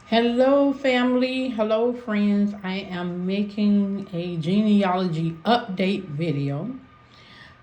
Hello, family. Hello, friends. I am making a genealogy update video.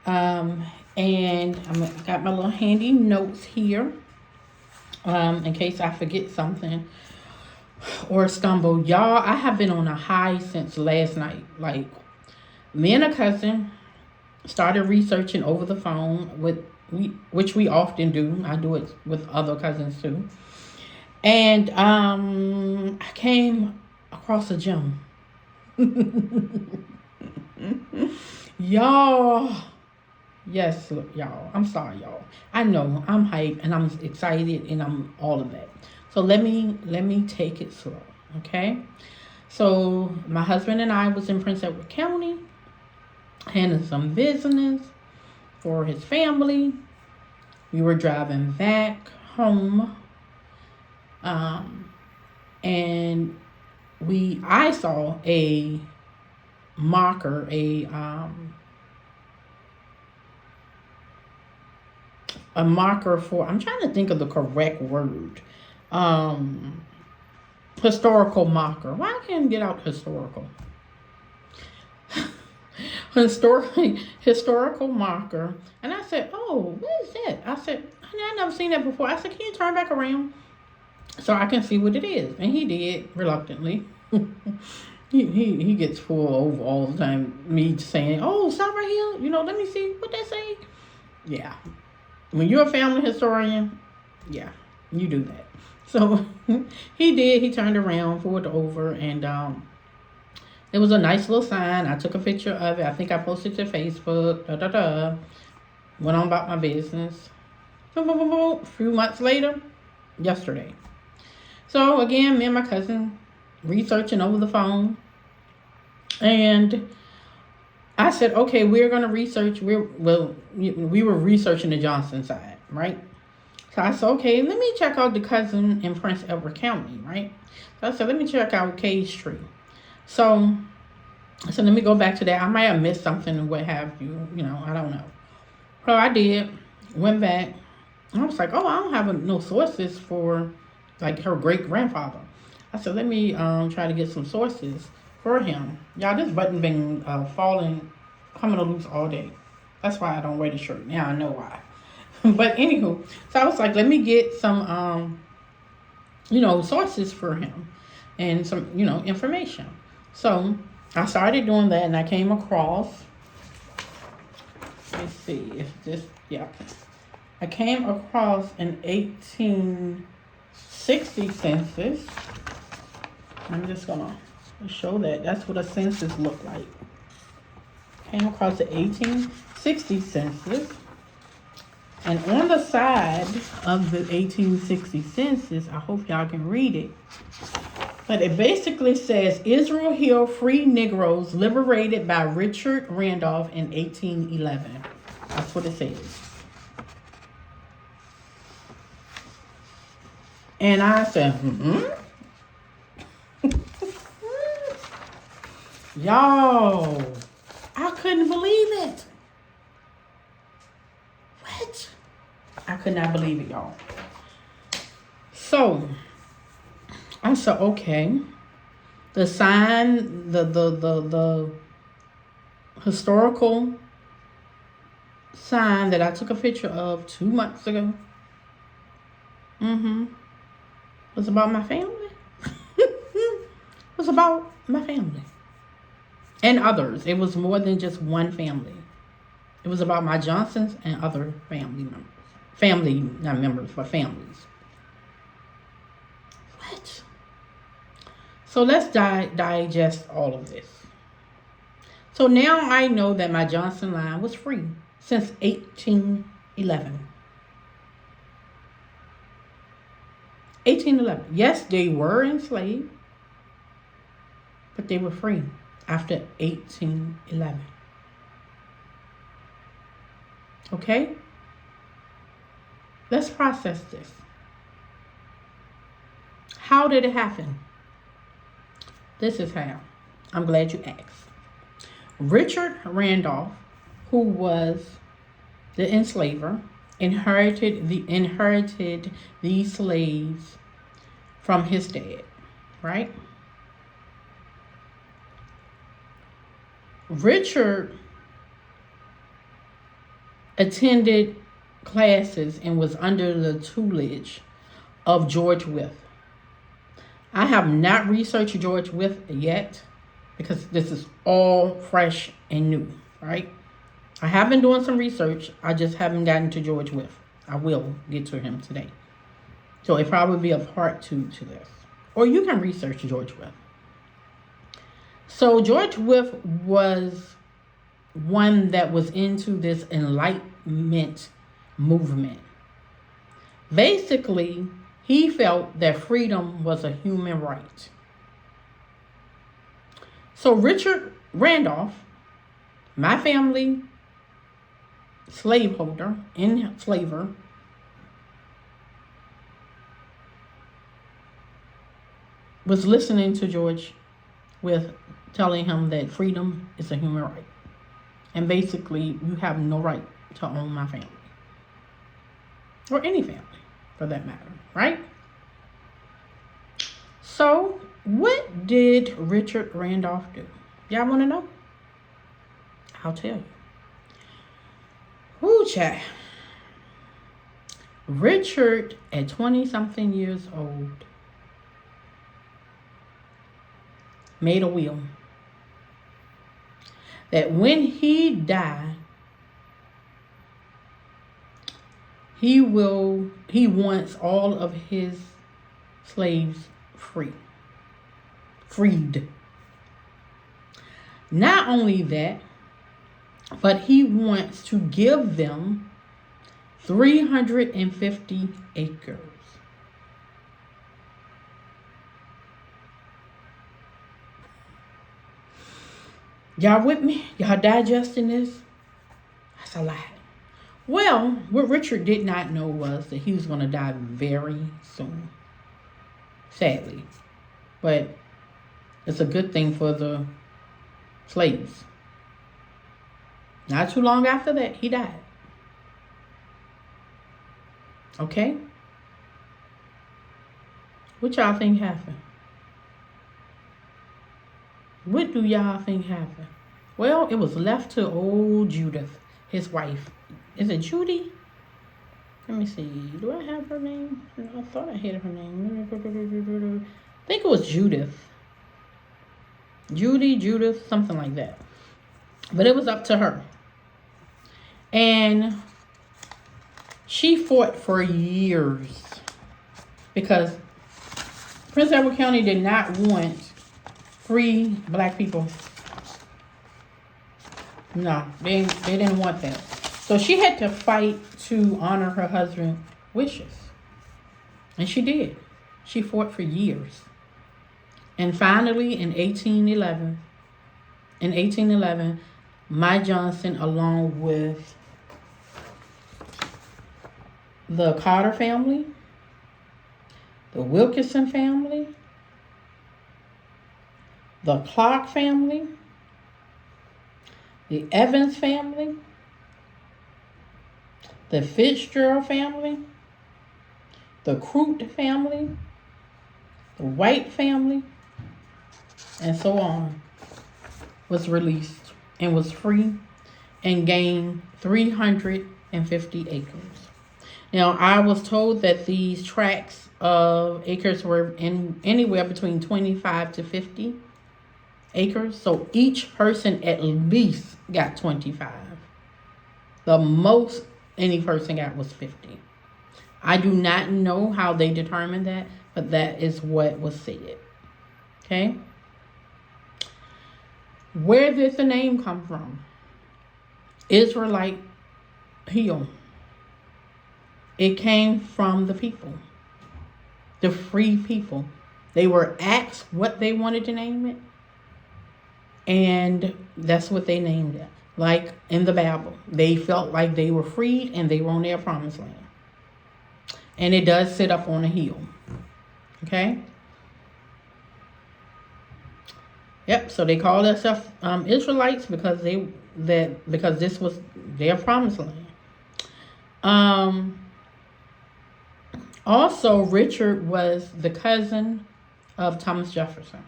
Um, and I got my little handy notes here in case I forget something or stumble. Y'all, I have been on a high since last night. Like, me and a cousin started researching over the phone which we often do. I do it with other cousins too. And I came across a gem. Y'all. Yes, look, y'all. I'm sorry, y'all. I know I'm hyped and I'm excited and I'm all of that. So let me take it slow, okay? So my husband and I was in Prince Edward County, handling some business for his family. We were driving back home, and I saw a marker, a marker for, I'm trying to think of the correct word. Um Historical marker. Why I can't get out historical? Historical marker. And I said, "Oh, what is that?" I said, "Honey, I never seen that before." I said, "Can you turn back around so I can see what it is?" And he did reluctantly. he gets pulled over all the time. Me saying, "Oh, stop right here. Let me see what that say." Yeah, when you're a family historian, yeah, you do that. So he did. He turned around, pulled over, and it was a nice little sign. I took a picture of it. I think I posted to Facebook. Da da da. Went on about my business. Boom, boom, boom, boom. A few months later, yesterday. So again, me and my cousin researching over the phone, and I said, "Okay, we're gonna research." We were researching the Johnson side, right? So I said, "Okay, let me check out the cousin in Prince Edward County, right?" So I said, "Let me check out Cage Street." So I said, "Let me go back to that. I might have missed something or what have you. I don't know." So I did. Went back. I was like, "Oh, I don't have no sources for like her great grandfather." I said, "Let me try to get some sources for him." Y'all, this button been coming loose all day. That's why I don't wear the shirt. Now I know why. But anywho, so I was like, let me get some sources for him and some, information. So I started doing that and I came across, let's see if this, yeah. I came across an 1860 census. I'm just gonna show that. That's what a census looked like. Came across the 1860 census. And on the side of the 1860 census, I hope y'all can read it, but it basically says Israel Hill Free Negroes liberated by Richard Randolph in 1811. That's what it says. And I said, Y'all, I couldn't believe it. What? I could not believe it, y'all. So I said, okay. The sign, the historical sign that I took a picture of 2 months ago, was about my family. Was about my family and others. It was more than just one family. It was about my Johnsons and other family members. Family, not members, but families. What? So let's digest all of this. So now I know that my Johnson line was free since 1811. 1811. Yes, they were enslaved, but they were free after 1811. Okay? Let's process this. How did it happen? This is how. I'm glad you asked. Richard Randolph, who was the enslaver, inherited these slaves from his dad. right? Richard attended classes and was under the tutelage of George Wythe. I have not researched George Wythe yet because this is all fresh and new, right? I have been doing some research. I just haven't gotten to George Wythe. I will get to him today. So it probably be a part 2 to this. Or you can research George Wythe. So George Wythe was one that was into this Enlightenment movement. Basically, he felt that freedom was a human right. So Richard Randolph, my family slaveholder, enslaver, was listening to George Wythe telling him that freedom is a human right. And basically, you have no right to own my family. Or any family, for that matter, right? So, what did Richard Randolph do? Y'all want to know? I'll tell you. Whoo, chat. Richard, at 20-something years old, made a will that when he died, he wants all of his slaves freed. Not only that, but he wants to give them 350 acres. Y'all with me? Y'all digesting this? That's a lot. Well, what Richard did not know was that he was going to die very soon. Sadly. But it's a good thing for the slaves. Not too long after that, he died. Okay? What y'all think happened? What do y'all think happened? Well, it was left to old Judith, his wife. Is it Judy? Let me see. Do I have her name? I thought I had her name. I think it was Judith. Judith, something like that. But it was up to her. And she fought for years because Prince Edward County did not want free black people. No, they didn't want that. So she had to fight to honor her husband's wishes. And she did. She fought for years. And finally, in 1811, My Johnson, along with the Carter family, the Wilkinson family, the Clark family, the Evans family, the Fitzgerald family, the Crute family, the White family, and so on, was released and was free and gained 350 acres. Now, I was told that these tracts of acres were in anywhere between 25 to 50 acres. So each person at least got 25. The most any person got was 50. I do not know how they determined that, but that is what was said. Okay? Where did the name come from? Israelite Hill. It came from the people. The free people. They were asked what they wanted to name it. And that's what they named it. Like in the Bible. They felt like they were freed and they were on their promised land. And it does sit up on a hill. Okay? Yep, so they call themselves Israelites because because this was their promised land. Also, Richard was the cousin of Thomas Jefferson.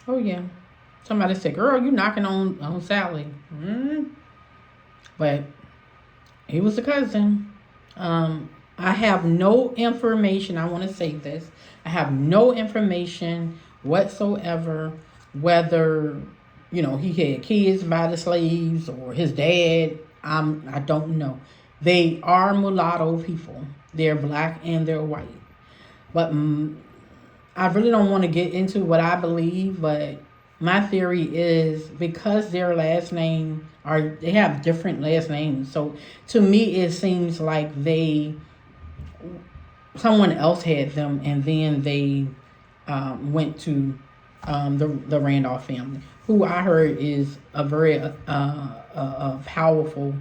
Oh yeah. Somebody said, "Girl, you knocking on Sally." But he was a cousin. I have no information. I want to say this. I have no information whatsoever whether he had kids by the slaves or his dad. I don't know. They are mulatto people. They're black and they're white. But I really don't want to get into what I believe, but my theory is because their last name they have different last names. So to me, it seems like someone else had them, and then they went to the Randolph family, who I heard is a very powerful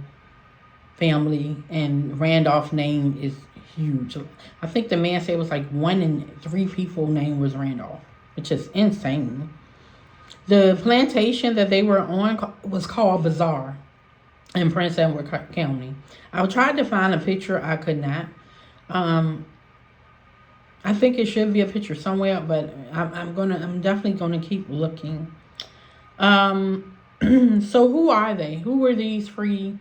family, and Randolph's name is huge. I think the man said it was like 1 in 3 people name was Randolph, which is insane. The plantation that they were on was called Bazaar in Prince Edward County. I tried to find a picture. I could not. I think it should be a picture somewhere, but I'm definitely gonna keep looking. So who are they? Who were these free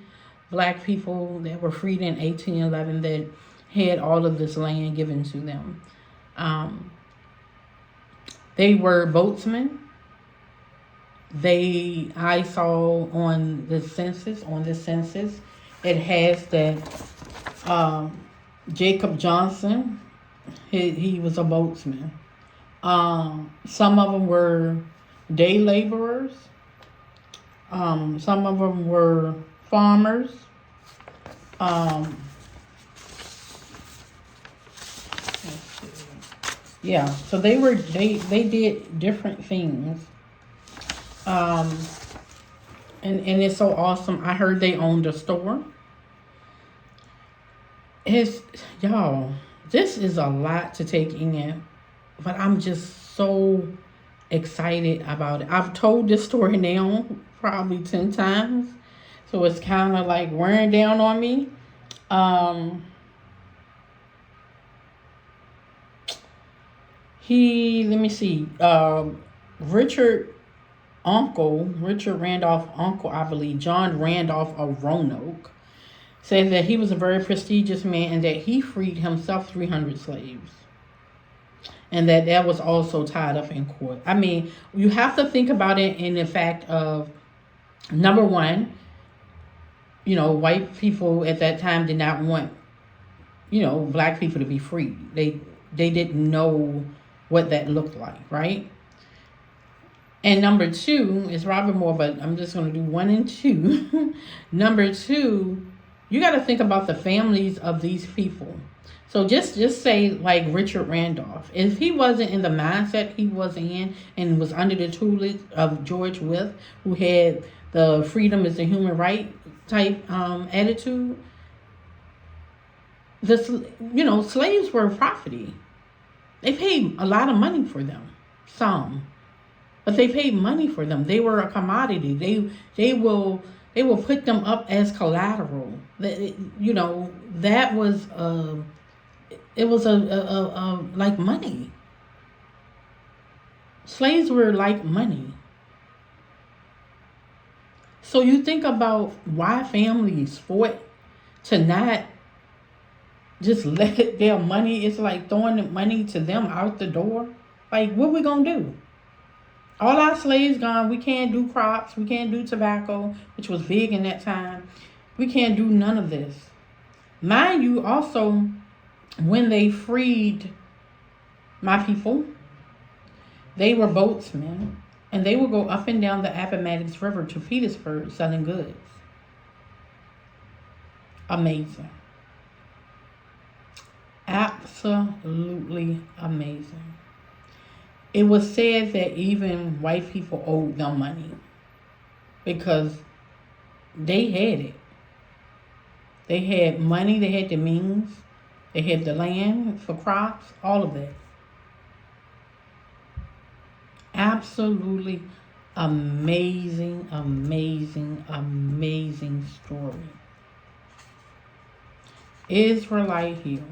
black people that were freed in 1811 that had all of this land given to them? They were boatsmen. I saw on this census, it has that Jacob Johnson, he was a boatsman. Some of them were day laborers. Some of them were farmers. Yeah, so they did different things. And it's so awesome. I heard they owned a store. Y'all, this is a lot to take in, but I'm just so excited about it. I've told this story now probably 10 times, so it's kind of like wearing down on me. Let me see, Richard Randolph uncle, I believe, John Randolph of Roanoke, said that he was a very prestigious man and that he freed himself 300 slaves. And that was also tied up in court. I mean, you have to think about it in the fact of, number one, white people at that time did not want, black people to be free. They didn't know what that looked like, right? And number two is Robert Moore, but I'm just going to do 1 and 2. Number two, you got to think about the families of these people. So just say like Richard Randolph, if he wasn't in the mindset he was in and was under the tutelage of George Wythe, who had the freedom is a human right type attitude, slaves were property. They paid a lot of money for them, but they paid money for them. They were a commodity. They will put them up as collateral. That was it was a like money. Slaves were like money. So you think about why families fought to not just let their money. It's like throwing the money to them out the door. Like, what we gonna do? All our slaves gone. We can't do crops. We can't do tobacco, which was big in that time. We can't do none of this. Mind you, also, when they freed my people, they were boatsmen, and they would go up and down the Appomattox River to Petersburg selling goods. Amazing. Absolutely amazing. It was said that even white people owed them money because they had it. They had money, they had the means, they had the land for crops, all of that. Absolutely amazing, amazing, amazing story. Israelite Hill.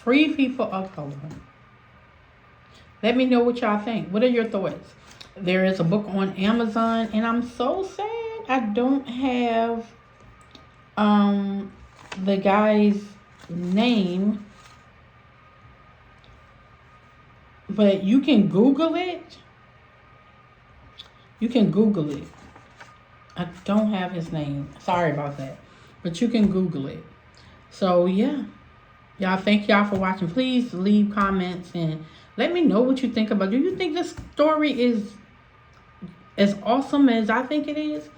Free people of color. Let me know what y'all think. What are your thoughts? There is a book on Amazon, and I'm so sad I don't have the guy's name, but you can Google it. You can Google it. I don't have his name. Sorry about that. But you can Google it. So, yeah. Y'all, thank y'all for watching. Please leave comments and let me know what you think about it. Do you think this story is as awesome as I think it is?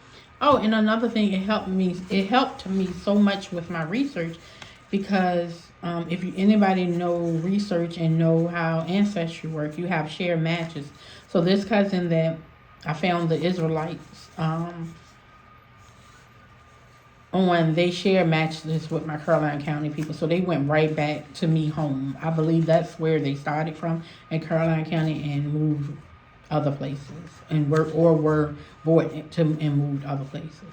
Oh, and another thing, it helped me so much with my research, because if anybody know research and know how ancestry work, you have shared matches. So this cousin that I found, the Israelites, they share matches with my Caroline County people, so they went right back to me home. I believe that's where they started from, in Caroline County, and moved other places, and were bought to and moved other places.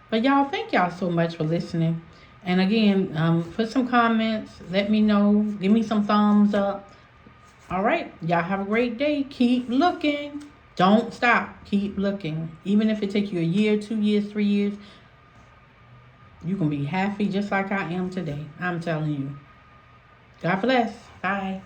But y'all, thank y'all so much for listening. And again, put some comments, let me know, give me some thumbs up. All right, y'all have a great day. Keep looking. Don't stop. Keep looking. Even if it takes you a year, 2 years, 3 years, you can be happy just like I am today. I'm telling you. God bless. Bye.